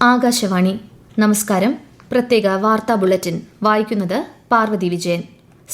ആകാശവാണി. നമസ്കാരം. പ്രത്യേക വാർത്താ ബുള്ളറ്റിൻ വായിക്കുന്നത് പാർവതി വിജയൻ.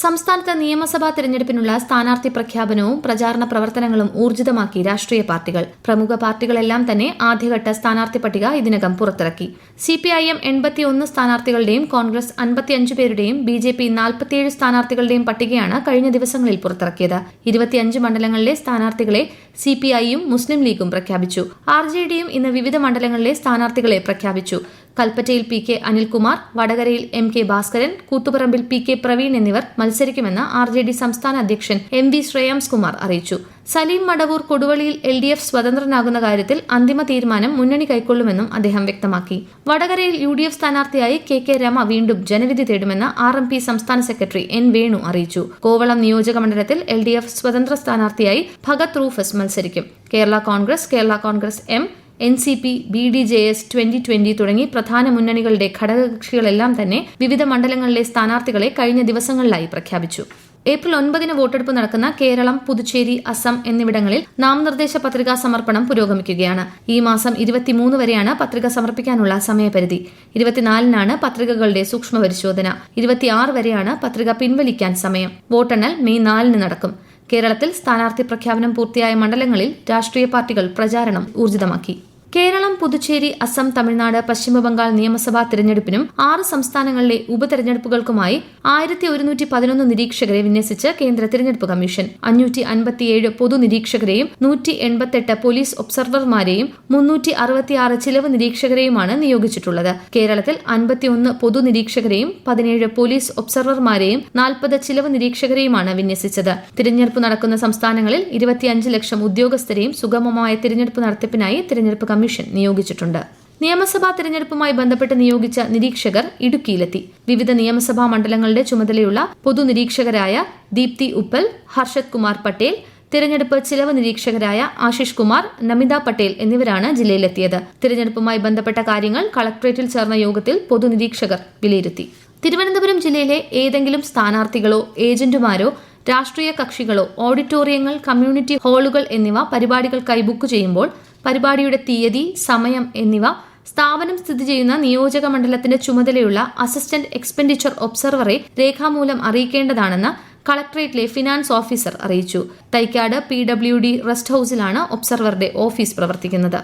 സംസ്ഥാനത്ത് നിയമസഭാ തെരഞ്ഞെടുപ്പിനുള്ള സ്ഥാനാർത്ഥി പ്രഖ്യാപനവും പ്രചാരണ പ്രവർത്തനങ്ങളും ഊർജിതമാക്കി രാഷ്ട്രീയ പാർട്ടികൾ. പ്രമുഖ പാർട്ടികളെല്ലാം തന്നെ ആദ്യഘട്ട സ്ഥാനാർത്ഥി പട്ടിക ഇതിനകം പുറത്തിറക്കി. CPIM 81 സ്ഥാനാർത്ഥികളുടെയും കോൺഗ്രസ് 55 പേരുടെയും BJP 47 സ്ഥാനാർത്ഥികളുടെയും പട്ടികയാണ് കഴിഞ്ഞ ദിവസങ്ങളിൽ പുറത്തിറക്കിയത്. 25 മണ്ഡലങ്ങളിലെ സ്ഥാനാർത്ഥികളെ CPIയും മുസ്ലിം ലീഗും പ്രഖ്യാപിച്ചു. RJDയും ഇന്ന് വിവിധ മണ്ഡലങ്ങളിലെ സ്ഥാനാർത്ഥികളെ പ്രഖ്യാപിച്ചു. കൽപ്പറ്റയിൽ PK അനിൽകുമാർ, വടകരയിൽ MK ഭാസ്കരൻ, കൂത്തുപറമ്പിൽ PK പ്രവീൺ എന്നിവർ മത്സരിക്കുമെന്ന് RJD സംസ്ഥാന അധ്യക്ഷൻ MV ശ്രേയാംസ് കുമാർ അറിയിച്ചു. സലീം മടവൂർ കൊടുവള്ളിയിൽ LDF സ്വതന്ത്രനാകുന്ന കാര്യത്തിൽ അന്തിമ തീരുമാനം മുന്നണി കൈക്കൊള്ളുമെന്നും അദ്ദേഹം വ്യക്തമാക്കി. വടകരയിൽ UDF സ്ഥാനാർത്ഥിയായി KK രമ വീണ്ടും ജനവിധി തേടുമെന്ന് RMP സംസ്ഥാന സെക്രട്ടറി N വേണു അറിയിച്ചു. കോവളം നിയോജക മണ്ഡലത്തിൽ LDF സ്വതന്ത്ര സ്ഥാനാർത്ഥിയായി ഭഗത് റൂഫസ് മത്സരിക്കും. Kerala Congress M, NCP, BDJS 2020 തുടങ്ങി പ്രധാന മുന്നണികളുടെ ഘടകകക്ഷികളെല്ലാം തന്നെ വിവിധ മണ്ഡലങ്ങളിലെ സ്ഥാനാർത്ഥികളെ കഴിഞ്ഞ ദിവസങ്ങളിലായി പ്രഖ്യാപിച്ചു. ഏപ്രിൽ 9 വോട്ടെടുപ്പ് നടക്കുന്ന കേരളം, പുതുച്ചേരി, അസം എന്നിവിടങ്ങളിൽ നാമനിർദ്ദേശ പത്രികാ സമർപ്പണം പുരോഗമിക്കുകയാണ്. ഈ മാസം 23 വരെയാണ് പത്രിക സമർപ്പിക്കാനുള്ള സമയപരിധി. 24-നാണ് പത്രികകളുടെ സൂക്ഷ്മ പരിശോധന. 26 വരെയാണ് പത്രിക പിൻവലിക്കാൻ സമയം. വോട്ടെണ്ണൽ മെയ് 4 നടക്കും. കേരളത്തിൽ സ്ഥാനാർത്ഥി പ്രഖ്യാപനം പൂർത്തിയായ മണ്ഡലങ്ങളിൽ രാഷ്ട്രീയ പാർട്ടികൾ പ്രചാരണം ഊർജിതമാക്കി. കേരളം, പുതുച്ചേരി, അസം, തമിഴ്നാട്, പശ്ചിമബംഗാൾ നിയമസഭാ തിരഞ്ഞെടുപ്പിനും 6 സംസ്ഥാനങ്ങളിലെ ഉപതെരഞ്ഞെടുപ്പുകൾക്കുമായി 1111 നിരീക്ഷകരെ വിന്യസിച്ച് കേന്ദ്ര തിരഞ്ഞെടുപ്പ് കമ്മീഷൻ. 557 പൊതുനിരീക്ഷകരെയും 188 പോലീസ് ഒബ്സർവർമാരെയും 366 ചിലവ് നിരീക്ഷകരെയുമാണ് നിയോഗിച്ചിട്ടുള്ളത്. കേരളത്തിൽ 51 പൊതുനിരീക്ഷകരെയും 17 പോലീസ് ഒബ്സർവർമാരെയും 40 ചിലവ് നിരീക്ഷകരെയുമാണ് വിന്യസിച്ചത്. തിരഞ്ഞെടുപ്പ് നടക്കുന്ന സംസ്ഥാനങ്ങളിൽ 25 ലക്ഷം ഉദ്യോഗസ്ഥരെയും സുഗമമായ തിരഞ്ഞെടുപ്പ് നടത്തിപ്പിനായി തിരഞ്ഞെടുപ്പ് കമ്മീഷൻ നിയോഗിച്ചിട്ടുണ്ട്. നിയമസഭാ തിരഞ്ഞെടുപ്പുമായി ബന്ധപ്പെട്ട് നിയോഗിച്ച നിരീക്ഷകർ ഇടുക്കിയിലെത്തി. വിവിധ നിയമസഭാ മണ്ഡലങ്ങളുടെ ചുമതലയുള്ള പൊതുനിരീക്ഷകരായ ദീപ്തി ഉപ്പൽ, ഹർഷത് കുമാർ പട്ടേൽ, തിരഞ്ഞെടുപ്പ് ചിലവ് നിരീക്ഷകരായ ആശിഷ് കുമാർ, നമിത പട്ടേൽ എന്നിവരാണ് ജില്ലയിലെത്തിയത്. തിരഞ്ഞെടുപ്പുമായി ബന്ധപ്പെട്ട കാര്യങ്ങൾ കളക്ടറേറ്റിൽ ചേർന്ന യോഗത്തിൽ പൊതുനിരീക്ഷകർ വിലയിരുത്തി. തിരുവനന്തപുരം ജില്ലയിലെ ഏതെങ്കിലും സ്ഥാനാർത്ഥികളോ ഏജന്റുമാരോ രാഷ്ട്രീയ കക്ഷികളോ ഓഡിറ്റോറിയങ്ങൾ, കമ്മ്യൂണിറ്റി ഹാളുകൾ എന്നിവ പരിപാടികൾക്കായി ബുക്ക് ചെയ്യുമ്പോൾ പരിപാടിയുടെ തീയതി, സമയം എന്നിവ സ്ഥാപനം സ്ഥിതി ചെയ്യുന്ന നിയോജക മണ്ഡലത്തിന്റെ ചുമതലയുള്ള അസിസ്റ്റന്റ് എക്സ്പെൻഡിച്ചർ ഒബ്സർവറെ രേഖാമൂലം അറിയിക്കേണ്ടതാണെന്ന് കളക്ടറേറ്റിലെ ഫിനാൻസ് ഓഫീസർ അറിയിച്ചു. തൈക്കാട് PWD റെസ്റ്റ് ഹൌസിലാണ് ഒബ്സർവറുടെ ഓഫീസ് പ്രവർത്തിക്കുന്നത്.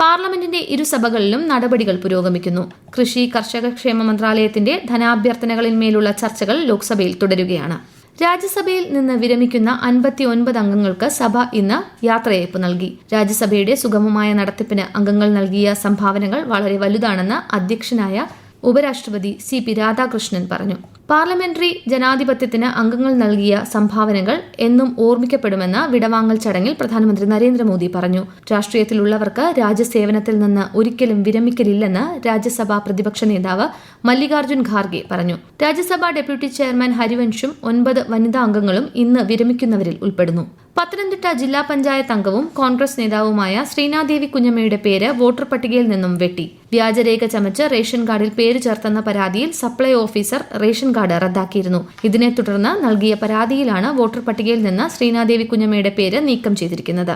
പാർലമെന്റിന്റെ ഇരുസഭകളിലും നടപടികൾ പുരോഗമിക്കുന്നു. കൃഷി കർഷക ക്ഷേമ മന്ത്രാലയത്തിന്റെ ധനാഭ്യർത്ഥനകളിന്മേലുള്ള ചർച്ചകൾ ലോക്സഭയിൽ തുടരുകയാണ്. രാജ്യസഭയിൽ നിന്ന് വിരമിക്കുന്ന 59 അംഗങ്ങൾക്ക് സഭ ഇന്ന് യാത്രയയപ്പ് നൽകി. രാജ്യസഭയുടെ സുഗമമായ നടത്തിപ്പിന് അംഗങ്ങൾ നൽകിയ സംഭാവനകൾ വളരെ വലുതാണെന്ന് അധ്യക്ഷനായ ഉപരാഷ്ട്രപതി CP രാധാകൃഷ്ണൻ പറഞ്ഞു. പാർലമെന്ററി ജനാധിപത്യത്തിന് അംഗങ്ങൾ നൽകിയ സംഭാവനകൾ എന്നും ഓർമ്മിക്കപ്പെടുമെന്ന് വിടവാങ്ങൽ ചടങ്ങിൽ പ്രധാനമന്ത്രി നരേന്ദ്രമോദി പറഞ്ഞു. രാഷ്ട്രീയത്തിലുള്ളവർക്ക് രാജ്യസേവനത്തിൽ നിന്ന് ഒരിക്കലും വിരമിക്കലില്ലെന്ന് രാജ്യസഭാ പ്രതിപക്ഷ നേതാവ് മല്ലികാർജ്ജുൻ ഖാർഗെ പറഞ്ഞു. രാജ്യസഭാ ഡെപ്യൂട്ടി ചെയർമാൻ ഹരിവൻഷും 9 വനിതാ അംഗങ്ങളും ഇന്ന് വിരമിക്കുന്നവരിൽ ഉൾപ്പെടുന്നു. പത്തനംതിട്ട ജില്ലാ പഞ്ചായത്ത് അംഗവും കോൺഗ്രസ് നേതാവുമായ ശ്രീനാദേവി കുഞ്ഞമ്മയുടെ പേര് വോട്ടർ പട്ടികയിൽ നിന്നും വെട്ടി. വ്യാജരേഖ ചമച്ച് റേഷൻ കാർഡിൽ പേര് ചേർത്തെന്ന പരാതിയിൽ സപ്ലൈ ഓഫീസർ റേഷൻ കാർഡ് റദ്ദാക്കിയിരുന്നു. ഇതിനെ തുടർന്ന് നൽകിയ പരാതിയിലാണ് വോട്ടർ പട്ടികയിൽ നിന്ന് ശ്രീനാദേവി കുഞ്ഞമ്മയുടെ പേര് നീക്കം ചെയ്തിരിക്കുന്നത്.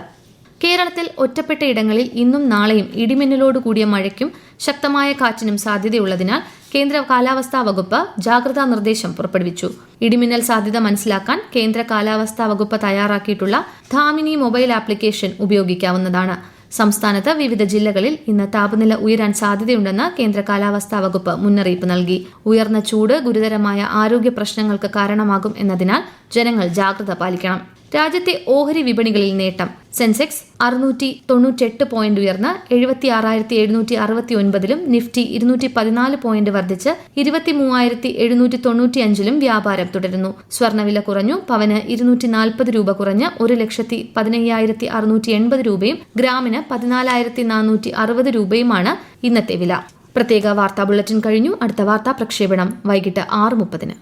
കേരളത്തിൽ ഒറ്റപ്പെട്ട ഇടങ്ങളിൽ ഇന്നും നാളെയും ഇടിമിന്നലോട് കൂടിയ മഴയ്ക്കും ശക്തമായ കാറ്റിനും സാധ്യതയുള്ളതിനാൽ കേന്ദ്ര കാലാവസ്ഥാ വകുപ്പ് ജാഗ്രതാ നിർദ്ദേശം പുറപ്പെടുവിച്ചു. ഇടിമിന്നൽ സാധ്യത മനസ്സിലാക്കാൻ കേന്ദ്ര കാലാവസ്ഥാ വകുപ്പ് തയ്യാറാക്കിയിട്ടുള്ള ധാമിനി മൊബൈൽ ആപ്ലിക്കേഷൻ ഉപയോഗിക്കാവുന്നതാണ്. സംസ്ഥാനത്ത് വിവിധ ജില്ലകളിൽ ഇന്ന് താപനില ഉയരാൻ സാധ്യതയുണ്ടെന്ന് കേന്ദ്ര കാലാവസ്ഥാ വകുപ്പ് മുന്നറിയിപ്പ് നൽകി. ഉയർന്ന ചൂട് ഗുരുതരമായ ആരോഗ്യ പ്രശ്നങ്ങൾക്ക് കാരണമാകും എന്നതിനാൽ ജനങ്ങൾ ജാഗ്രത പാലിക്കണം. രാജ്യത്തെ ഓഹരി വിപണികളിൽ നേട്ടം. സെൻസെക്സ് 698 പോയിന്റ് ഉയർന്ന് 76,769-ലും നിഫ്റ്റി 214 പോയിന്റ് വർദ്ധിച്ച് 23,795-ലും വ്യാപാരം തുടരുന്നു. സ്വർണ്ണവില കുറഞ്ഞു. പവന് 240 രൂപ കുറഞ്ഞ് 1,15,680 രൂപയും ഗ്രാമിന് 14,460 രൂപയുമാണ് ഇന്നത്തെ വില. പ്രത്യേക വാർത്താ ബുള്ളറ്റിൻ കഴിഞ്ഞു. അടുത്ത വാർത്താ പ്രക്ഷേപണം വൈകിട്ട് 6:30.